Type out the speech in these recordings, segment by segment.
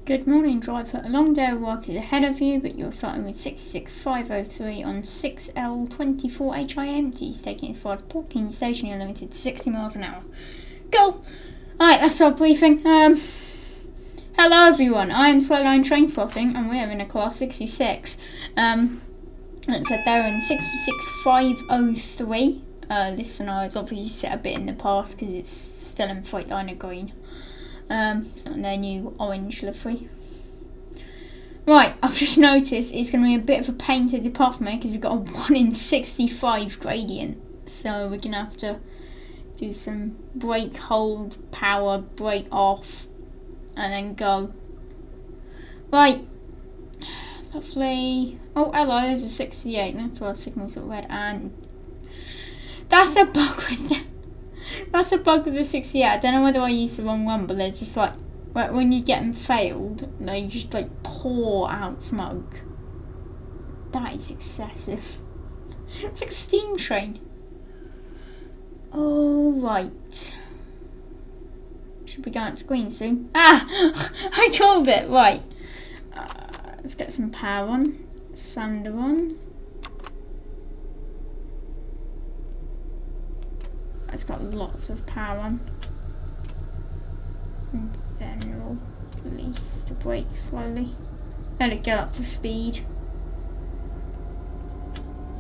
Good morning, driver. A long day of work is ahead of you, but you're starting with 66503 on 6L24HI Empties, taking as far as Portkeane Station. You're limited to 60 miles an hour. Go! Alright, that's our briefing. Hello everyone, I am Slowline Train Spotting, and we are in a class 66. It said they're in 66503. This scenario is obviously set a bit in the past because it's still in Freightliner green. It's not their new orange livery. Right, I've just noticed it's going to be a bit of a pain to depart from here because we've got a 1 in 65 gradient. So we're going to have to do some brake, hold, power, brake off, and then go. Right, lovely. Oh, hello, there's a 68. That's why the signal's all red. And that's a bug with the... That's a bug with the 68. I don't know whether I used the wrong one, but they're just like, when you get them failed, they just like pour out smoke. That is excessive. It's like a steam train. Alright. Should be going to green soon. Ah! I called it! Right. Let's get some power on. Sander on. It's got lots of power on. And then we'll release the brake slowly. Let it get up to speed.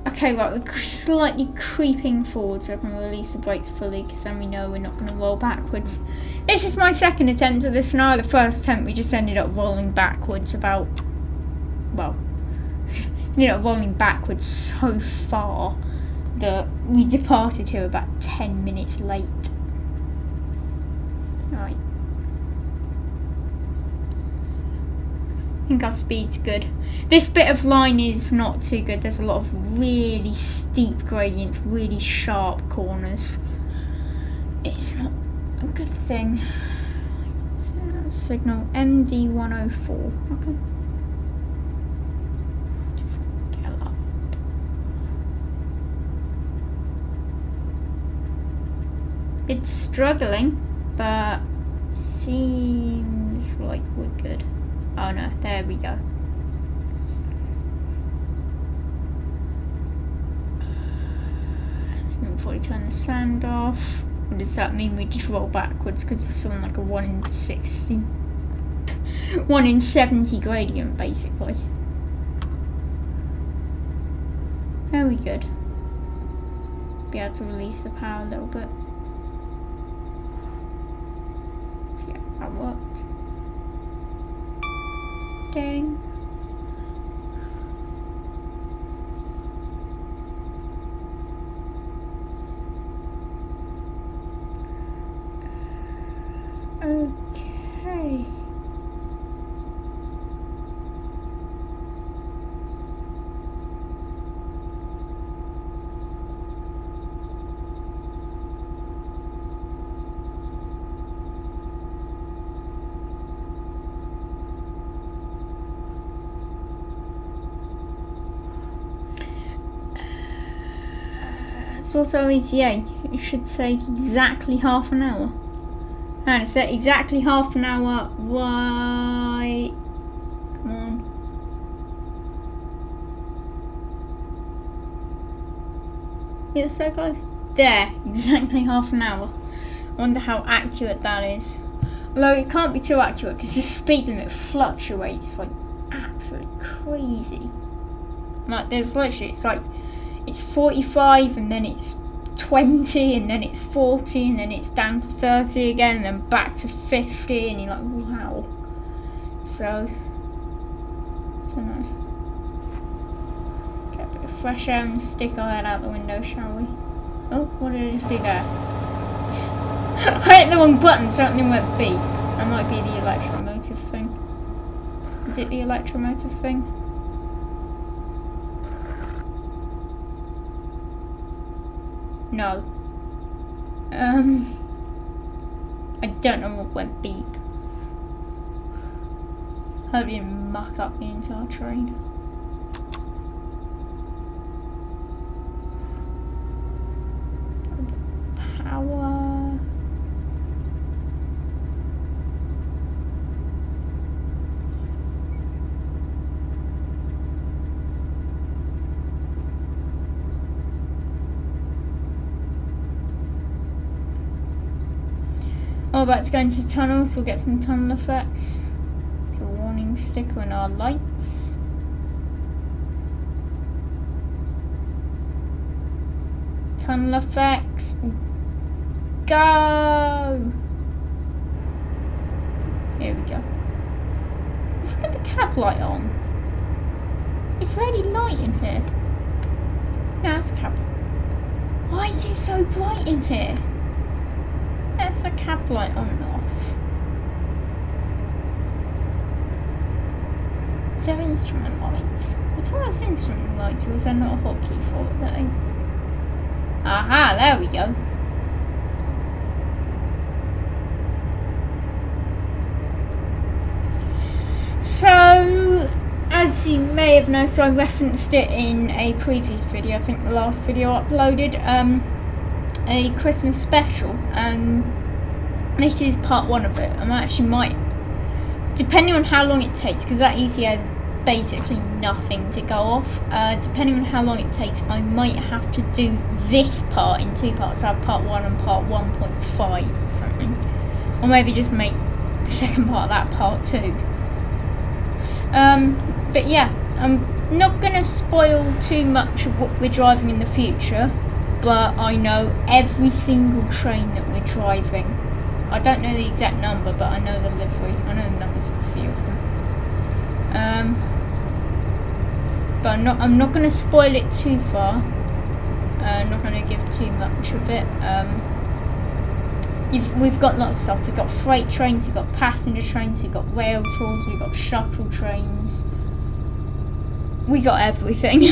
Okay, right, we're slightly creeping forward so I can release the brakes fully because then we know we're not going to roll backwards. This is my second attempt at this now. The first attempt we just ended up rolling backwards about, well, ended up rolling backwards so far that we departed here about 10 minutes late. Right. I think our speed's good. This bit of line is not too good. There's a lot of really steep gradients, really sharp corners. It's not a good thing. Signal MD104. Okay. It's struggling, but seems like we're good. Oh no, there we go. Before we turn the sand off, or does that mean we just roll backwards because we're still in like a 1 in 60, 1 in 70 gradient basically? Are we good? Be able to release the power a little bit. That worked. Dang. Okay. It's also ETA. It should take exactly half an hour. And it's at exactly half an hour. Right. Come on. Yeah, it's so close. There. Exactly half an hour. I wonder how accurate that is. Although it can't be too accurate because the speed limit fluctuates like absolutely crazy. Like there's literally, it's like, it's 45 and then it's 20 and then it's 40 and then it's down to 30 again and then back to 50 and you're like, wow. So, I don't know. Get a bit of fresh air and stick our head out the window, shall we? Oh, what did I just do there? I hit the wrong button, something went beep. That might be the electromotive thing. Is it the electromotive thing? No. I don't know what went beep. I didn't muck up the entire train. Power. We're about to go into tunnels, so we'll get some tunnel effects. There's a warning sticker in our lights. Tunnel effects. Go! Here we go. If we got the cab light on, it's really light in here. No, it's cab. Why is it so bright in here? There's a cab light on and off. Is there instrument lights? I thought it was instrument lights, or was there not a hotkey for it? That ain't. Aha, there we go. So, as you may have noticed, I referenced it in a previous video, I think the last video uploaded, a Christmas special, and this is part 1 of it. I actually might, depending on how long it takes, because that ETA has basically nothing to go off, depending on how long it takes, I might have to do this part in 2 parts, so I have part 1 and part 1.5 or something, or maybe just make the second part of that part 2. But yeah, I'm not going to spoil too much of what we're driving in the future, but I know every single train that we're driving. I don't know the exact number, but I know the livery. I know the numbers of a few of them. But I'm not going to spoil it too far. I'm not going to give too much of it. We've got lots of stuff. We've got freight trains, we've got passenger trains, we've got rail tours, we've got shuttle trains. We got everything.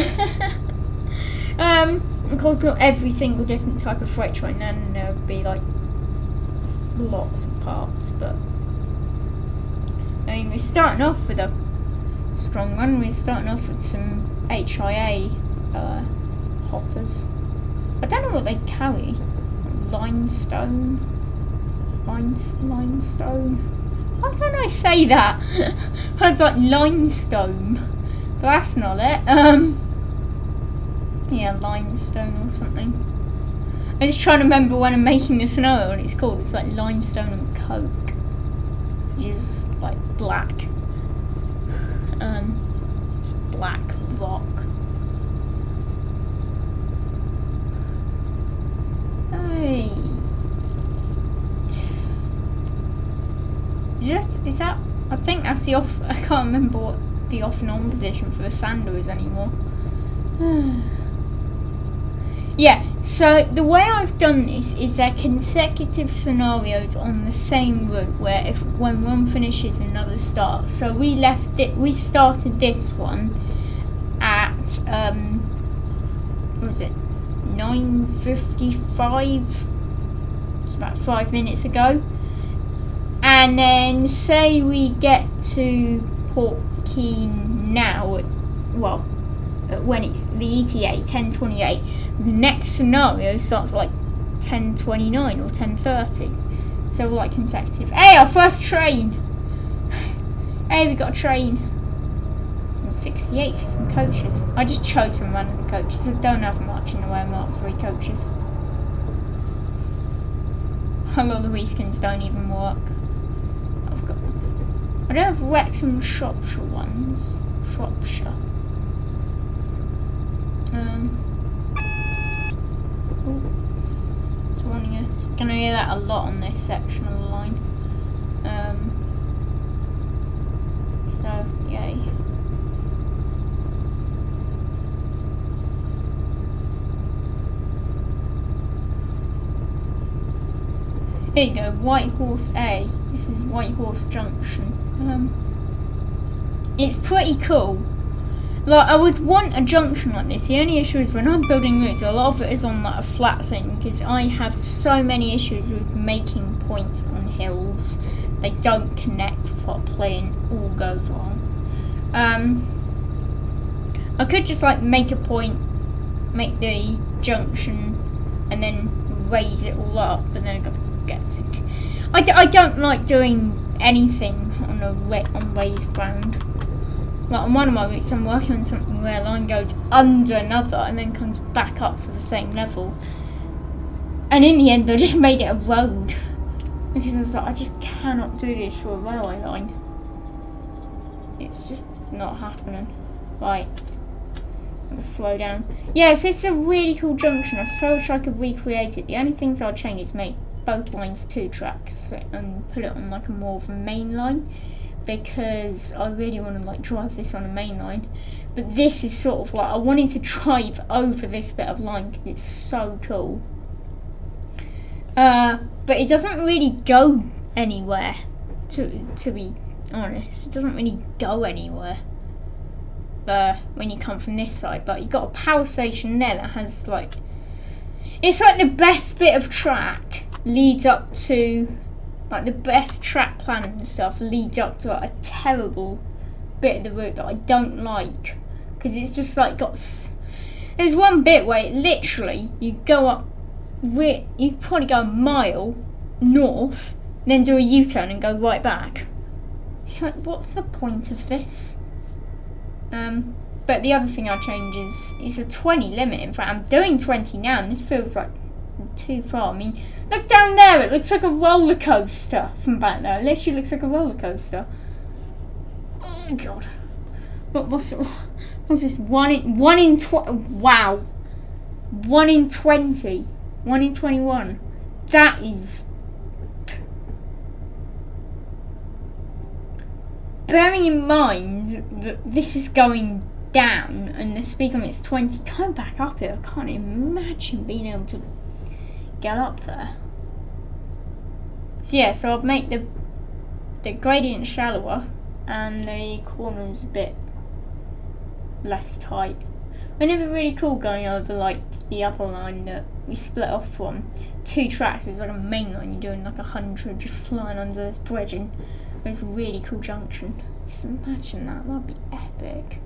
Of course, not every single different type of freight train, then there would be like lots of parts, but I mean, we're starting off with a strong one. We're starting off with some HIA hoppers. I don't know what they carry. Limestone. Why can't I say that? It's like limestone, but that's not it. Yeah, limestone or something. I'm just trying to remember when I'm making the scenario what it's called. It's like limestone and coke, which is like black. It's black rock. Hey. Is that? I think that's the off. I can't remember what the off and on position for the sander is anymore. Yeah, so the way I've done this is they're consecutive scenarios on the same route, where when one finishes, another starts. So we started this one at what was it? 9:55. It's about 5 minutes ago. And then say we get to Portkeane now, when it's the ETA 10:28, the next scenario starts like 10:29 or 10:30. So we're like consecutive. Hey, our first train! Hey, we got a train. Some 68, some coaches. I just chose some random coaches. I don't have much in the way of Mark III coaches. A lot of the reskins don't even work. I don't have Wrexham Shropshire ones. Shropshire. It's warning us. We're going to hear that a lot on this section of the line. So, yay. Here you go, White Horse A. This is White Horse Junction. It's pretty cool. Like, I would want a junction like this. The only issue is when I'm building routes, a lot of it is on like a flat thing, because I have so many issues with making points on hills. They don't connect properly and all goes wrong. I could just like make a point, make the junction, and then raise it all up, and then I got to get to. I don't like doing anything on raised ground. Like on one of my routes, I'm working on something where a line goes under another and then comes back up to the same level. And in the end, I just made it a road. Because I was like, I just cannot do this for a railway line. It's just not happening. Right. Let's slow down. Yes, it's a really cool junction. I so wish I could recreate it. The only things I'd change is make both lines 2 tracks and put it on like a more of a main line, because I really want to like drive this on a main line. But this is sort of like, I wanted to drive over this bit of line because it's so cool. But it doesn't really go anywhere, to be honest. It doesn't really go anywhere when you come from this side. But you've got a power station there that has like, it's like the best bit of track leads up to, like the best track plan and stuff leads up to like a terrible bit of the route that I don't like. Because it's just like there's one bit where it literally, you go up, you probably go a mile north, then do a U-turn and go right back. You're like, what's the point of this? But the other thing I change is a 20 limit. In fact, I'm doing 20 now, and this feels like too far. I mean, look down there, it looks like a roller coaster from back there. It literally looks like a roller coaster. Oh god. What's this? 1 in 20? Wow. 1 in 20. 1 in 21. That is. Bearing in mind that this is going down and the speed limit's 20, going back up here, I can't imagine being able to get up there. So yeah, so I'll make the gradient shallower and the corners a bit less tight. And it'd be really cool going over like the other line that we split off from. 2 tracks, it's like a main line, you're doing like 100 just flying under this bridge, and it's a really cool junction. Just imagine that'd be epic.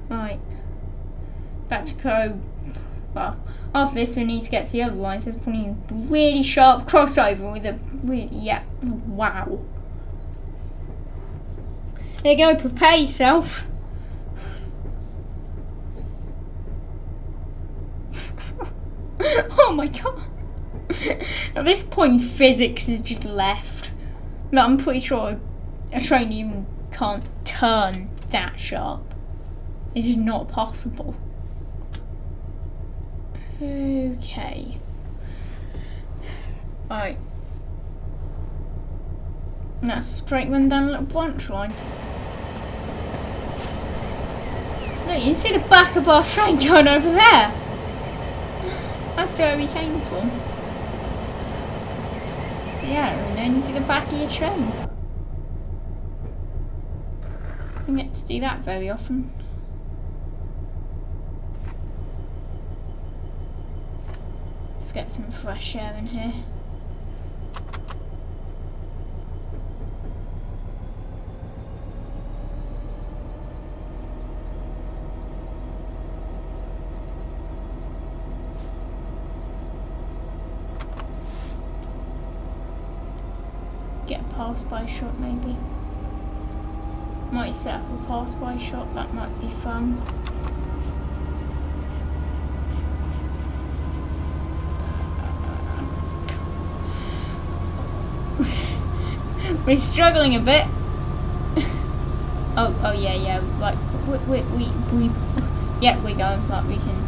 Right, back to go. Well, after this we need to get to the other line, so there's probably a really sharp crossover with a really, yeah, wow. There you go, prepare yourself. Oh my god. At this point physics is just left. Like, I'm pretty sure a train even can't turn that sharp. It's just not possible. Okay. Right. And that's a straight run down a little branch line. Look, you can see the back of our train going over there. That's where we came from. So yeah, we don't see the back of your train. I don't get to do that very often. Let's get some fresh air in here. Get a pass-by shot maybe. Might set up a pass-by shot, that might be fun. We're struggling a bit. Oh yeah, like we yeah, we're going, but we can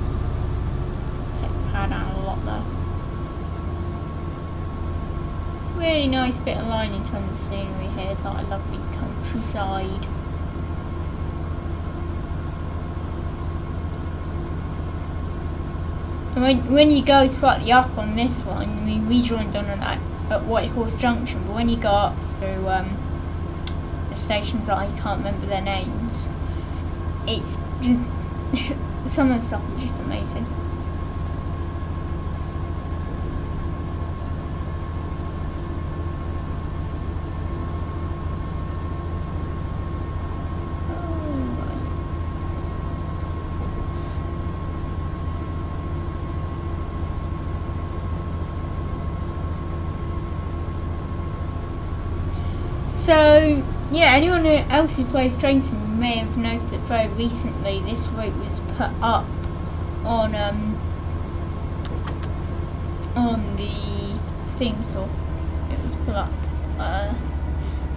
take the power down a lot there. Really nice bit of line into the scenery here, like a lovely countryside. And when you go slightly up on this line, I mean we joined on at Whitehorse Junction, but when you go up through the stations that I can't remember their names, it's just some of the stuff is just amazing. So, yeah, anyone else who plays train sim may have noticed that very recently this route was put up on the Steam store. it was put up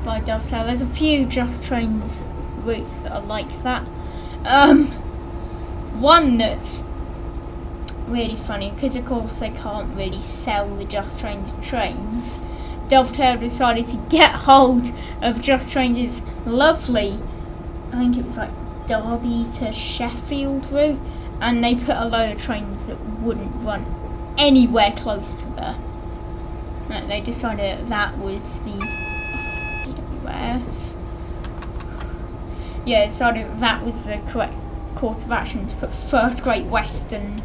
by Dovetail. There's a few Just Trains routes that are like that. One that's really funny, because of course they can't really sell the Just Trains trains. Dovetail decided to get hold of Just Trains' lovely, I think it was like Derby to Sheffield route, and they put a load of trains that wouldn't run anywhere close to there. They decided that was the AWS. Yeah, decided that was the correct course of action to put First Great Western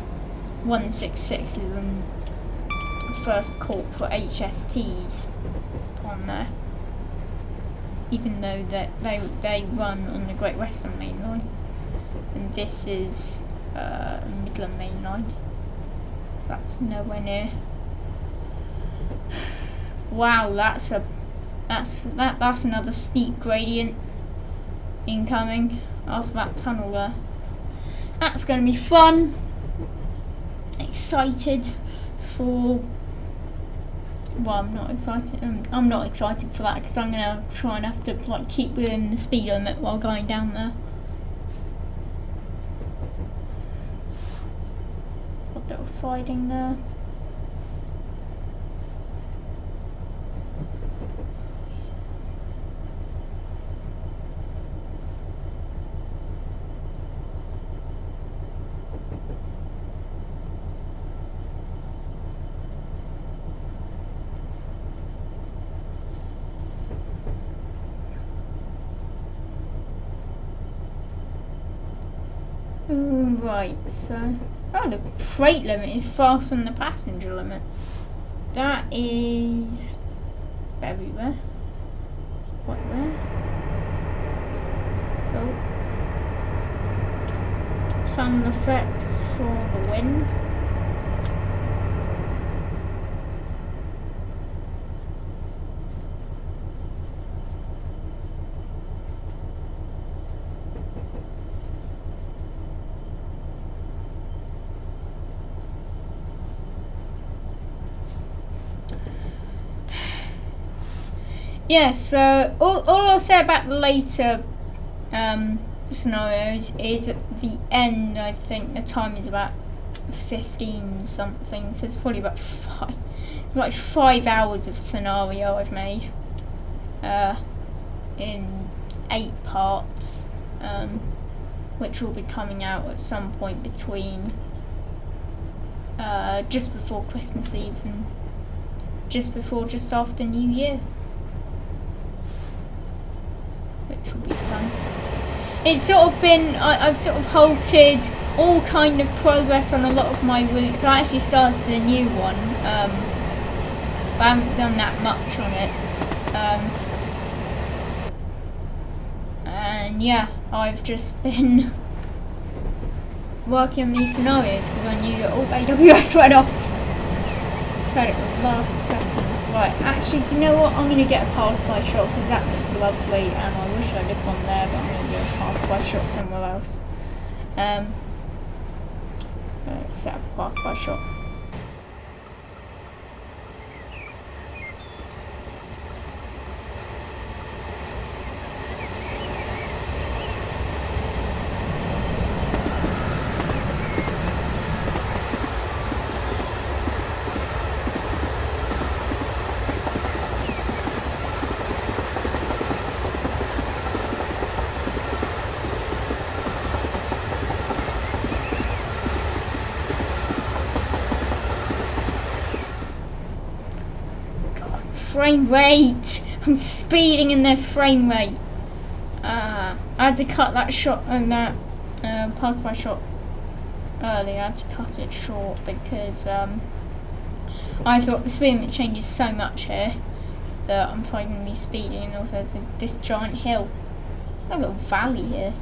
166s and First Corp for HSTs on there, even though that they run on the Great Western Main Line, and this is Midland Main Line, so that's nowhere near. Wow, that's another steep gradient incoming off that tunnel there. That's going to be fun. Excited for. Well, I'm not excited. I'm not excited for that because I'm gonna try and have to like keep within the speed limit while going down there. So a little sliding there. Right, so the freight limit is faster than the passenger limit. That is very rare, quite rare. Oh, tunnel effects for the win. Yeah, so all I'll say about the later scenarios is at the end, I think the time is about 15 something, so it's probably about 5. It's like 5 hours of scenario I've made in 8 parts, which will be coming out at some point between just before Christmas Eve and just after New Year. Which will be fun. It's sort of been, I've sort of halted all kind of progress on a lot of my routes. I actually started a new one, but I haven't done that much on it. And yeah, I've just been working on these scenarios because I knew that all AWS went off. So it was last second. Right, actually, do you know what? I'm going to get a pass-by shot because that looks lovely and I wish I lived on there, but I'm going to do a pass-by shot somewhere else. Let's set up a pass-by shot. Frame rate! I'm speeding in this frame rate. I had to cut that shot and that pass-by shot earlier. I had to cut it short because I thought the speed limit changes so much here that I'm probably going to be speeding, and also there's this giant hill. There's a little valley here.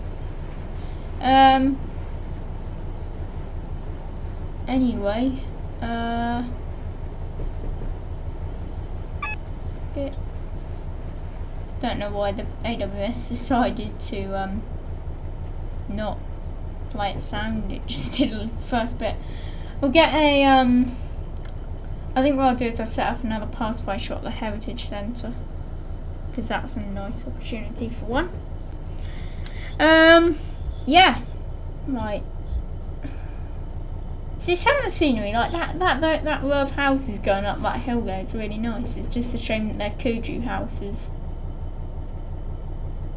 Anyway, don't know why the AWS decided to not play it sound. It just did the first bit. We'll get a I think what I'll do is I'll set up another pass-by shot at the Heritage Centre, because that's a nice opportunity for one. Yeah, right. See, some of the scenery, like that row of houses going up that hill there is really nice. It's just a shame that they're Kuju houses.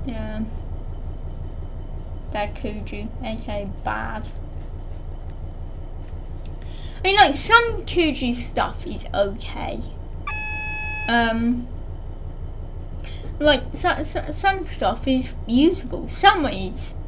Yeah, they're Kuju, aka bad. I mean, like, some Kuju stuff is okay. Like, some stuff is usable. Some is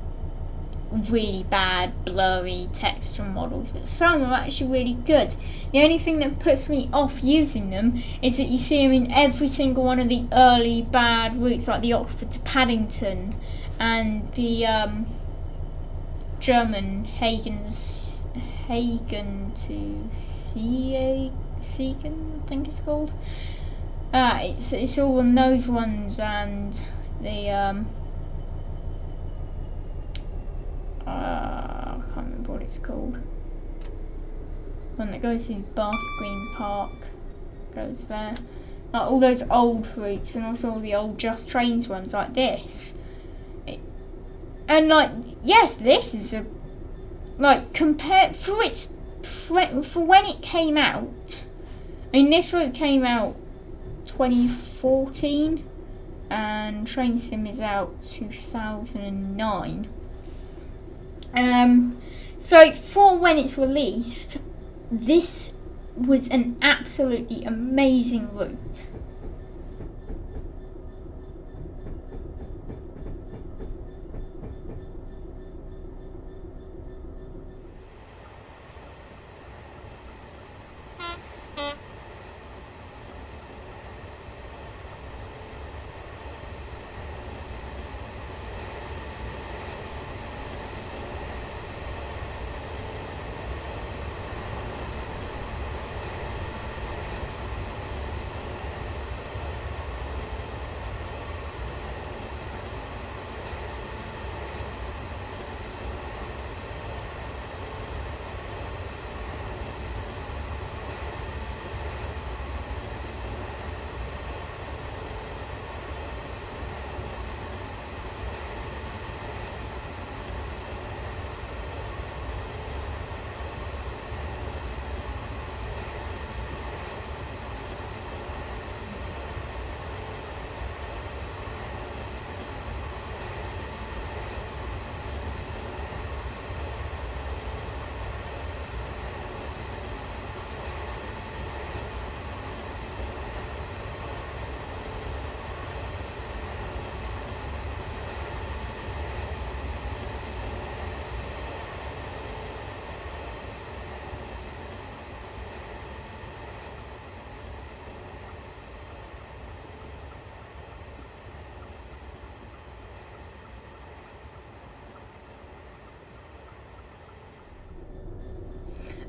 really bad, blurry texture models, but some are actually really good. The only thing that puts me off using them is that you see them in every single one of the early bad routes, like the Oxford to Paddington and the German Hagen to Siegen, I think it's called. It's all on those ones, and the I can't remember what it's called. One that goes to Bath Green Park goes there. Like all those old routes, and also all the old Just Trains ones like this. And like, yes, this is a like compared for when it came out. I mean, this route came out 2014, and Train Sim is out 2009. So for when it's released, this was an absolutely amazing route.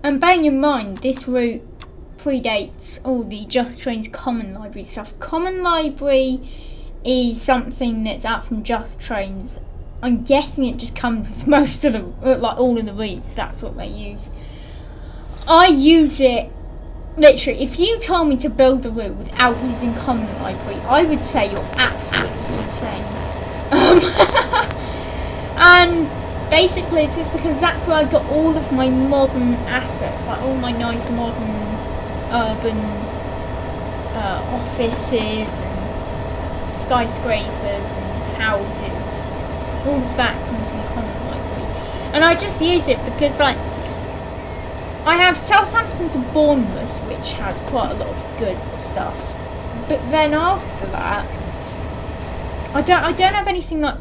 And bearing in mind, this route predates all the Just Trains Common Library stuff. Common Library is something that's out from Just Trains. I'm guessing it just comes with most of the, like all of the routes, that's what they use. I use it, literally, if you told me to build a route without using Common Library, I would say you're absolutely insane. And basically, it's just because that's where I got all of my modern assets, like all my nice modern urban offices and skyscrapers and houses. All of that comes from Common Library. And I just use it because, like, I have Southampton to Bournemouth, which has quite a lot of good stuff. But then after that, I don't have anything like.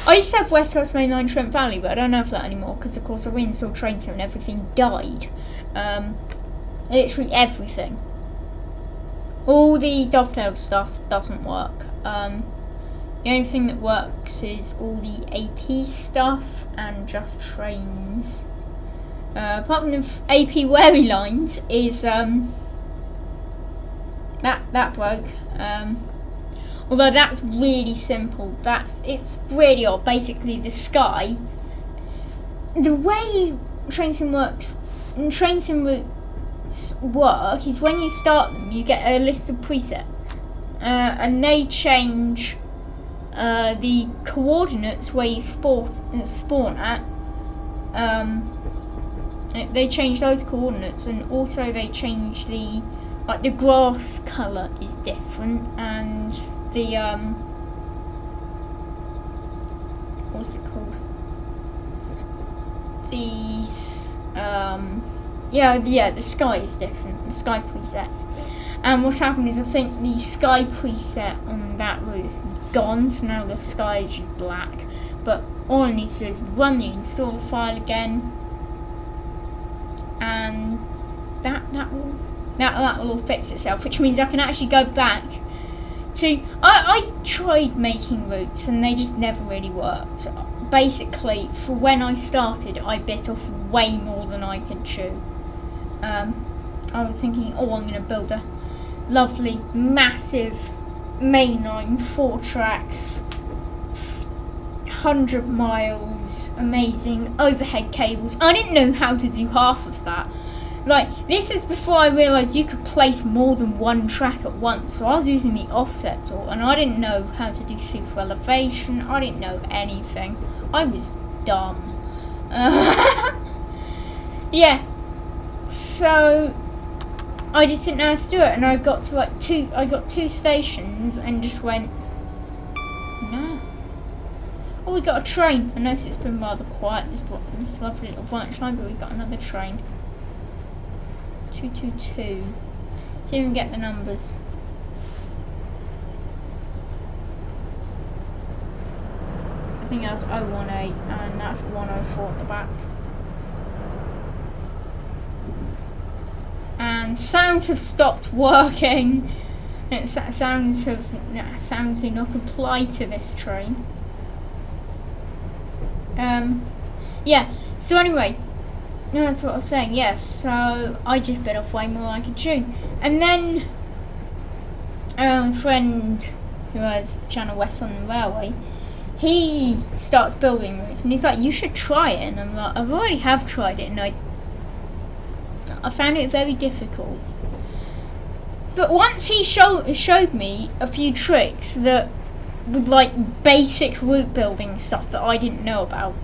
I used to have West Coast Main Line Trent Valley, but I don't have that anymore because, of course, I reinstalled Train Sim and everything died. Literally everything. All the Dovetail stuff doesn't work. The only thing that works is all the AP stuff and Just Trains. Apart from the AP Wary Lines is that broke. Although that's really simple. It's really odd. Basically, the sky. The way Train Sim works, Train Sim route work is when you start them, you get a list of presets, and they change the coordinates where you spawn at. They change those coordinates, and also they change the grass colour is different, and the what's it called? The sky is different. The sky presets. And what's happened is I think the sky preset on that route has gone, so now the sky is just black. But all I need to do is run the installer file again, and that will all fix itself, which means I can actually go back to. I tried making routes and they just never really worked. Basically, for when I started, I bit off way more than I could chew. I was thinking, I'm going to build a lovely, massive mainline, 4 tracks, 100 miles, amazing overhead cables. I didn't know how to do half of that. This is before I realised you could place more than one track at once. So I was using the offset tool, and I didn't know how to do super elevation. I didn't know anything. I was dumb. Yeah. So I just didn't know how to do it, and I got to I got 2 stations and just went, no. Oh, we got a train. I noticed it's been rather quiet, this lovely little branch line, but we got another train. 222. See if we can get the numbers. I think that's 018, and that's 104 at the back. And sounds have stopped working. Sounds do not apply to this train. Yeah. So anyway, that's what I was saying. Yes. So I just bit off way more than I could chew. And then a friend who has the channel West on the Railway, he starts building routes, and he's like, "You should try it." And I'm like, "I've already tried it, and I found it very difficult." But once he showed me a few tricks that with basic route building stuff that I didn't know about,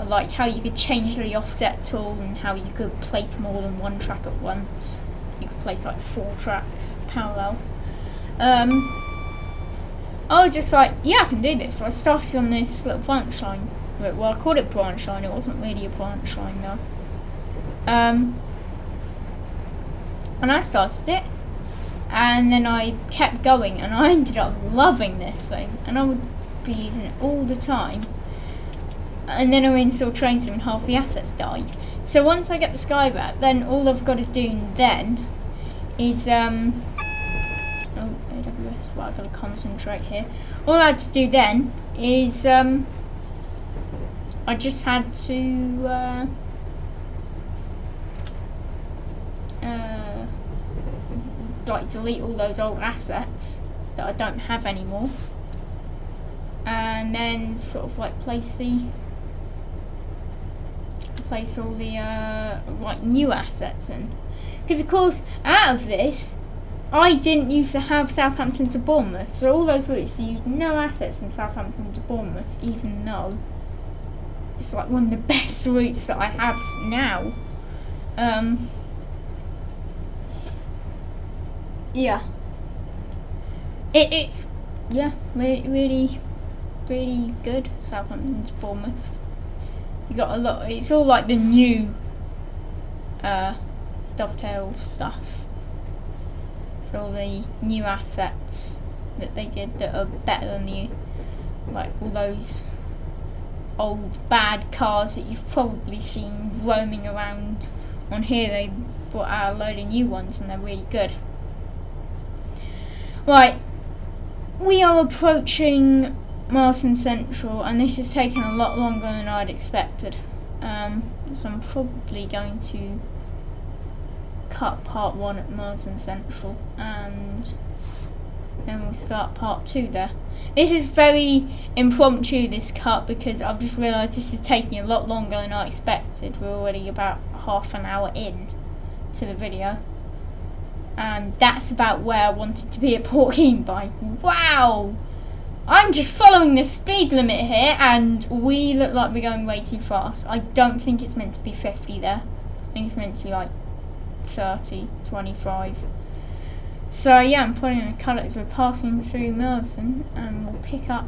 like how you could change the offset tool and how you could place more than one track at once. You could place 4 tracks parallel. I was just like, yeah, I can do this. So I started on this little branch line. Well, I called it branch line. It wasn't really a branch line though. And I started it, and then I kept going, and I ended up loving this thing, and I would be using it all the time. And then I installed train sim and half the assets died. So once I get the sky back, then all I've got to do then is AWS. Well, I've got to concentrate here. All I had to do then is I just had to delete all those old assets that I don't have anymore, and then sort of place all the new assets in. Because of course, out of this, I didn't used to have Southampton to Bournemouth, so all those routes used no assets from Southampton to Bournemouth, even though it's one of the best routes that I have now. Yeah. It's really good, Southampton to Bournemouth. You got a lot. It's all the new dovetail stuff. So all the new assets that they did that are better than the all those old bad cars that you've probably seen roaming around on here. They brought out a load of new ones, and they're really good. Right, we are approaching Marsdon Central, and this is taking a lot longer than I'd expected. So I'm probably going to cut part 1 at Marsdon Central, and then we'll start part 2 there. This is very impromptu, this cut, because I've just realised this is taking a lot longer than I expected. We're already about half an hour in, to the video. And that's about where I wanted to be at Portkeane by. Wow! I'm just following the speed limit here, and we look like we're going way too fast. I don't think it's meant to be 50 there. I think it's meant to be like 30, 25. So yeah, I'm putting in a colour as we're passing through Marsdon, and we'll pick up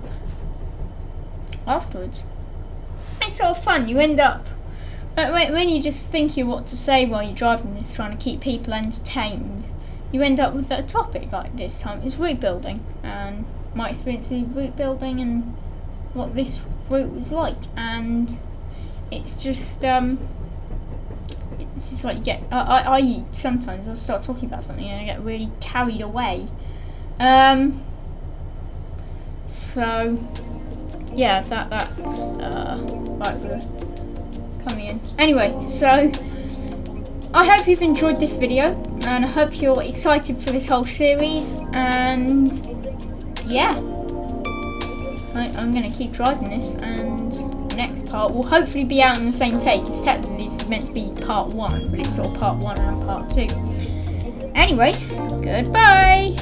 afterwards. It's sort of fun. You end up, when you're just thinking what to say while you're driving this, trying to keep people entertained, you end up with a topic like this time. It's route building, and my experience with route building and what this route was like. And it's just like you get, I sometimes I'll start talking about something and I get really carried away. So yeah, that's right, we're coming in. Anyway, so I hope you've enjoyed this video, and I hope you're excited for this whole series. And yeah, I'm going to keep driving this, and the next part will hopefully be out on the same take. It's technically meant to be part 1, but it's sort of part 1 and part 2. Anyway, goodbye!